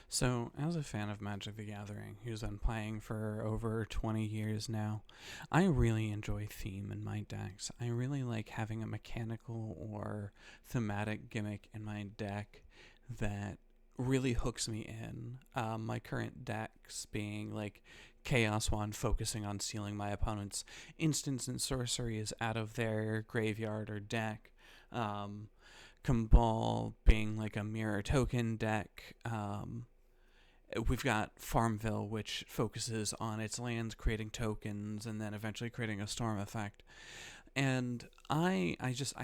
So, as a fan of Magic the Gathering, who's been playing for over 20 years now, I really enjoy theme in my decks. I really like having a mechanical or thematic gimmick in my deck that really hooks me in. My current decks being like Chaos Wand, focusing on sealing my opponent's instants and sorceries out of their graveyard or deck. Cabal being like a mirror token deck. We've got Farmville, which focuses on its lands creating tokens and then eventually creating a storm effect. And I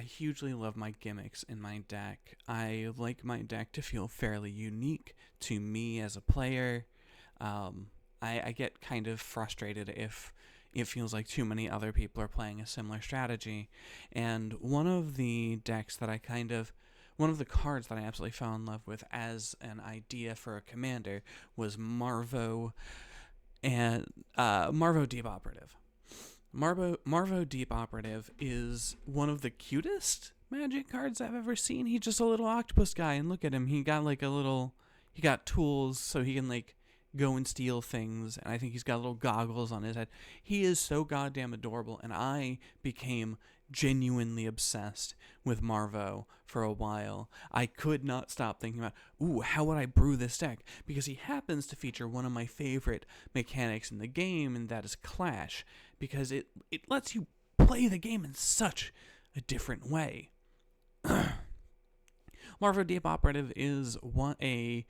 hugely love my gimmicks in my deck. I like my deck to feel fairly unique to me as a player. I get kind of frustrated if it feels like too many other people are playing a similar strategy. And one of the cards that I absolutely fell in love with as an idea for a commander was Marvo and Marvo Deep Operative. Marvo Deep Operative is one of the cutest Magic cards I've ever seen. He's just a little octopus guy, and look at him. He got tools so he can like go and steal things, and I think he's got little goggles on his head. He is so goddamn adorable, and I became genuinely obsessed with Marvo for a while. I could not stop thinking about, ooh, how would I brew this deck? Because he happens to feature one of my favorite mechanics in the game, and that is Clash, because it lets you play the game in such a different way. Marvo Deep Operative is a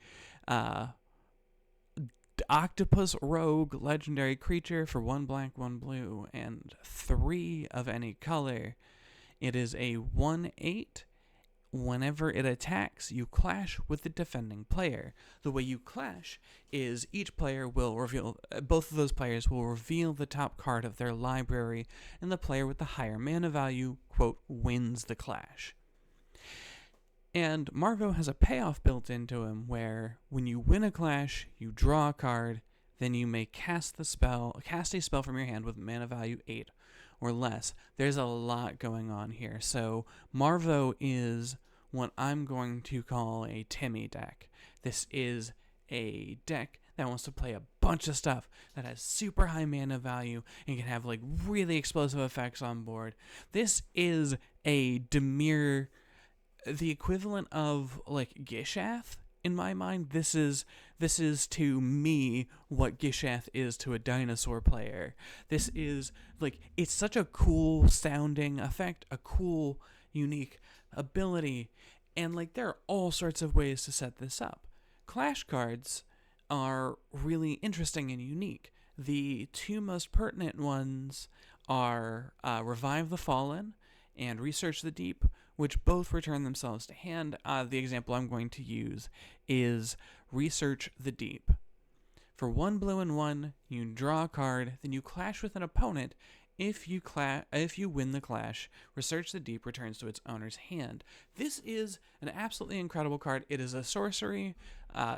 octopus rogue legendary creature for 1 black, 1 blue, and 3 of any color. It is a 1/8. Whenever it attacks, you clash with the defending player. The way you clash is both of those players will reveal the top card of their library, and the player with the higher mana value, quote, wins the clash. And Marvo has a payoff built into him where when you win a clash, you draw a card, then you may cast a spell from your hand with mana value 8 or less. There's a lot going on here. So Marvo is what I'm going to call a Timmy deck. This is a deck that wants to play a bunch of stuff that has super high mana value and can have like really explosive effects on board. This is a Dimir, the equivalent of like Gishath in my mind. This is to me what Gishath is to a dinosaur player. This is like, it's such a cool sounding effect, a cool unique ability, and like there are all sorts of ways to set this up. Clash cards are really interesting and unique. The two most pertinent ones are Revive the Fallen and Research the Deep, which both return themselves to hand. The example I'm going to use is Research the Deep. For 1 blue and 1, you draw a card, then you clash with an opponent. If you win the clash, Research the Deep returns to its owner's hand. This is an absolutely incredible card. It is a sorcery.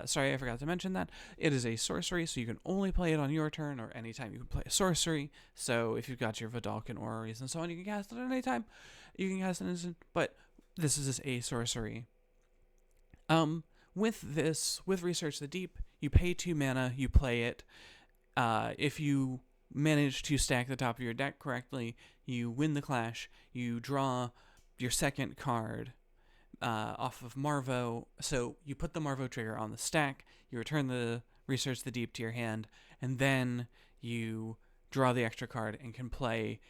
Sorry, I forgot to mention that. It is a sorcery, so you can only play it on your turn or anytime you can play a sorcery. So if you've got your Vidalcan Orreries and so on, you can cast it at any time. You can cast an instant, but this is a sorcery. With Research the Deep, you pay 2 mana, you play it. If you manage to stack the top of your deck correctly, you win the clash, you draw your second card off of Marvo. So you put the Marvo trigger on the stack, you return the Research the Deep to your hand, and then you draw the extra card and can play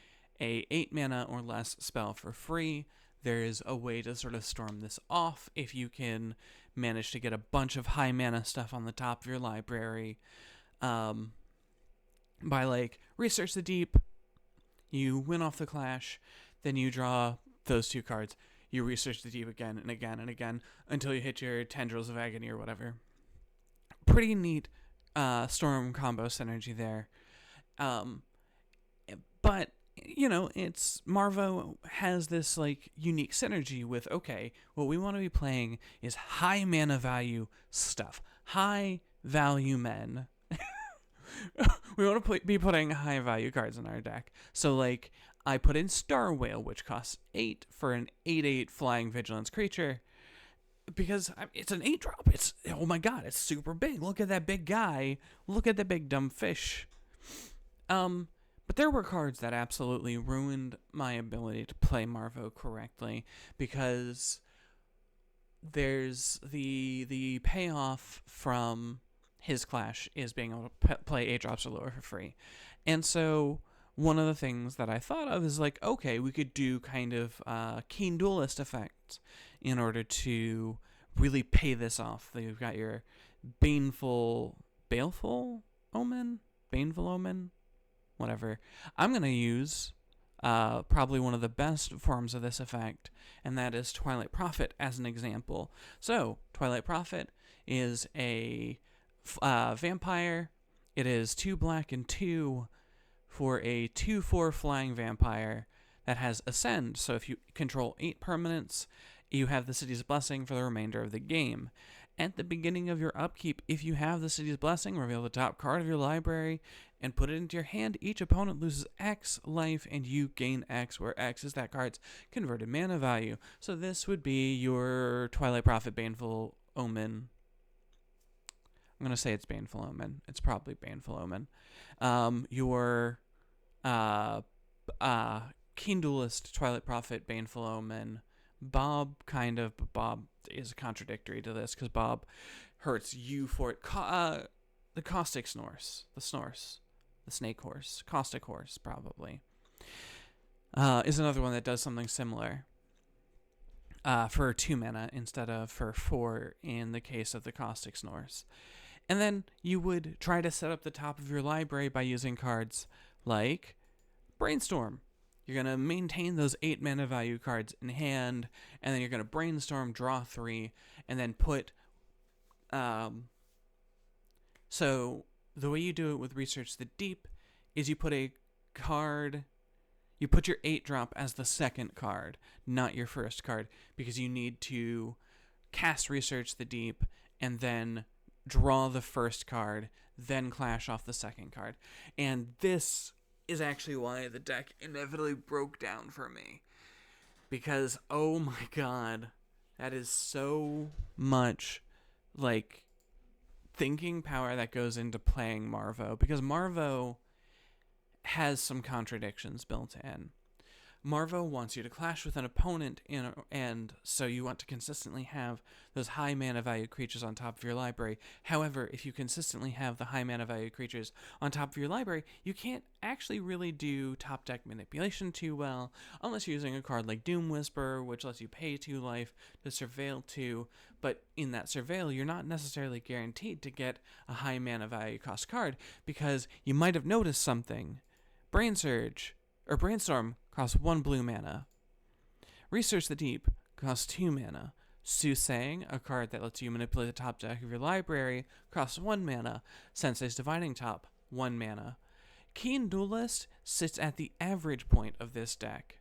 a 8 mana or less spell for free. There is a way to sort of storm this off if you can manage to get a bunch of high mana stuff on the top of your library. By like Research the Deep, you win off the clash, then you draw those 2 cards, you Research the Deep again and again and again until you hit your Tendrils of Agony or whatever. Pretty neat storm combo synergy there. But you know, it's Marvo has this like unique synergy with, okay, what we want to be playing is high mana value stuff, high value men. We want to be putting high value cards in our deck. So like I put in Star Whale, which costs 8 for an 8/8 flying vigilance creature. because it's an 8-drop. It's, oh my god, it's super big. Look at that big guy. Look at the big dumb fish. But there were cards that absolutely ruined my ability to play Marvo correctly, because there's the payoff from his clash is being able to play 8-drops or lower for free. And so one of the things that I thought of is like, okay, we could do kind of keen duelist effects in order to really pay this off. You've got your baleful omen, whatever. I'm going to use probably one of the best forms of this effect, and that is Twilight Prophet as an example. So, Twilight Prophet is a vampire. It is 2 black and 2 for a 2/4 flying vampire that has Ascend. So if you control 8 permanents, you have the City's Blessing for the remainder of the game. At the beginning of your upkeep, if you have the City's Blessing, reveal the top card of your library and put it into your hand. Each opponent loses X life and you gain X, where X is that card's converted mana value. So this would be your Twilight Prophet Baneful Omen. I'm going to say it's Baneful Omen. It's probably Baneful Omen. Your Keen Duelist, Twilight Prophet, Baneful Omen. Bob, kind of, but Bob is contradictory to this because Bob hurts you for it. The Caustic Snorse. The Snake Horse. Caustic Horse, probably. Is another one that does something similar. For 2 mana instead of for 4 in the case of the Caustic Snorse. And then you would try to set up the top of your library by using cards like Brainstorm. You're going to maintain those 8 mana value cards in hand, and then you're going to Brainstorm, draw 3, and then put... So the way you do it with Research the Deep is you put a card... You put your 8-drop as the second card, not your first card, because you need to cast Research the Deep and then draw the first card, then clash off the second card. And this is actually why the deck inevitably broke down for me. Because, oh my god, that is so much, like, thinking power that goes into playing Marvo. Because Marvo has some contradictions built in. Marvo wants you to clash with an opponent, and so you want to consistently have those high mana value creatures on top of your library. However, if you consistently have the high mana value creatures on top of your library, you can't actually really do top deck manipulation too well, unless you're using a card like Doom Whisperer, which lets you pay 2 life to surveil 2, but in that surveil, you're not necessarily guaranteed to get a high mana value cost card, because you might have noticed something. Brainstorm costs 1 blue mana. Research the Deep costs 2 mana. Soothsaying, a card that lets you manipulate the top deck of your library, costs 1 mana. Sensei's Dividing Top, 1 mana. Keen Duelist sits at the average point of this deck.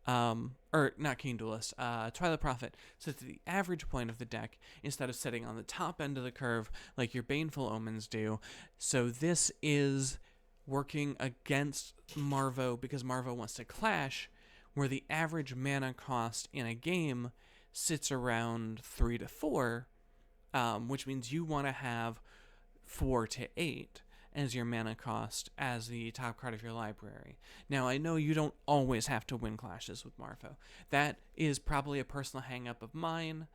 Not Keen Duelist, Twilight Prophet sits at the average point of the deck instead of sitting on the top end of the curve like your Baneful Omens do. So this is working against Marvo because Marvo wants to clash, where the average mana cost in a game sits around 3 to 4, which means you want to have 4 to 8 as your mana cost as the top card of your library. Now, I know you don't always have to win clashes with Marvo. That is probably a personal hang-up of mine,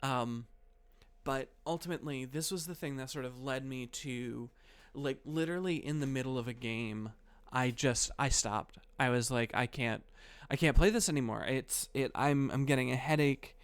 but ultimately, this was the thing that sort of led me to, like, literally in the middle of a game, I stopped. I was like, I can't play this anymore. I'm getting a headache.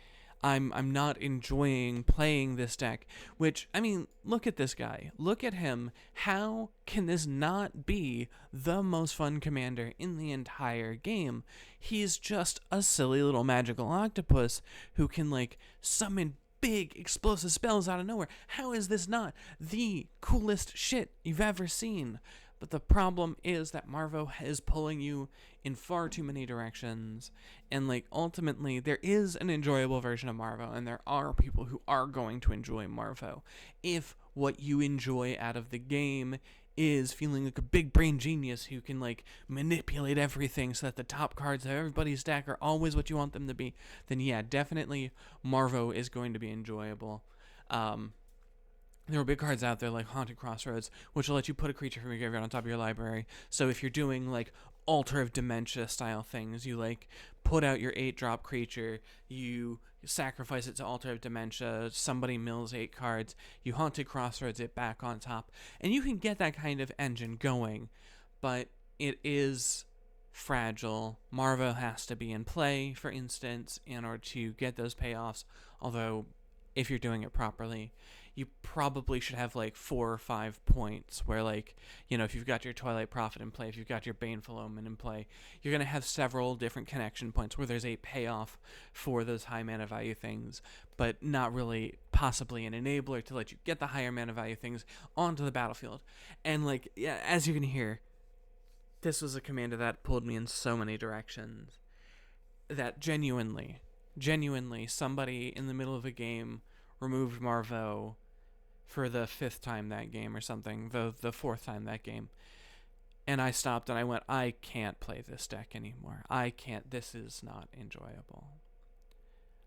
I'm not enjoying playing this deck, which, I mean, look at this guy. Look at him. How can this not be the most fun commander in the entire game? He's just a silly little magical octopus who can, like, summon big explosive spells out of nowhere. How is this not the coolest shit you've ever seen? But the problem is that Marvo is pulling you in far too many directions, and, like, ultimately there is an enjoyable version of Marvo, and there are people who are going to enjoy Marvo if what you enjoy out of the game is feeling like a big brain genius who can like manipulate everything so that the top cards of everybody's deck are always what you want them to be, then yeah, definitely Marvo is going to be enjoyable. There will be cards out there like Haunted Crossroads, which will let you put a creature from your graveyard on top of your library. So if you're doing like Altar of Dementia style things, you like put out your 8-drop creature, you sacrifice it to Altar of Dementia, somebody mills 8 cards, you Haunted Crossroads it back on top, and you can get that kind of engine going, but it is fragile. Marvo has to be in play, for instance, in order to get those payoffs, although if you're doing it properly, you probably should have like 4 or 5 points where, like, you know, if you've got your Twilight Prophet in play, if you've got your Baneful Omen in play, you're going to have several different connection points where there's a payoff for those high mana value things, but not really possibly an enabler to let you get the higher mana value things onto the battlefield. And like, yeah, as you can hear, this was a commander that pulled me in so many directions that genuinely somebody in the middle of a game removed Marvo for the 5th time that game or something, the 4th time that game. And I stopped and I went, I can't play this deck anymore. I can't. This is not enjoyable.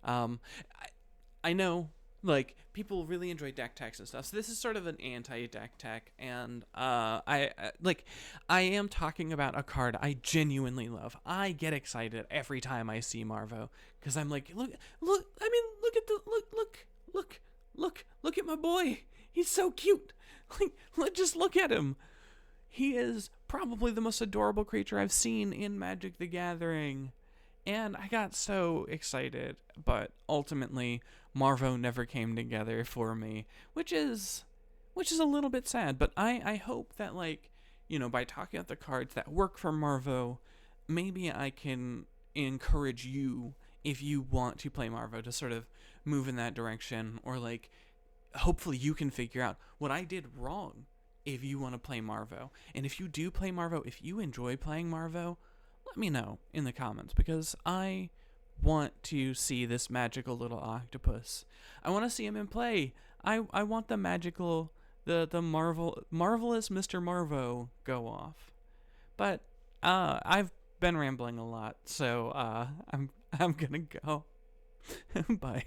I know, like, people really enjoy deck techs and stuff, so this is sort of an anti-deck tech, and I am talking about a card I genuinely love. I get excited every time I see Marvo, because I'm like, look at my boy. He's so cute. Like, just look at him. He is probably the most adorable creature I've seen in Magic the Gathering. And I got so excited, but ultimately Marvo never came together for me, which is a little bit sad. But I hope that, like, you know, by talking about the cards that work for Marvo, maybe I can encourage you, if you want to play Marvo, to sort of move in that direction, or like hopefully you can figure out what I did wrong if you want to play Marvo. And if you do play Marvo, if you enjoy playing Marvo, let me know in the comments, because I want to see this magical little octopus. I want to see him in play. I want the magical, the marvelous Mr. Marvo go off. But I've been rambling a lot, so I'm gonna go. Bye.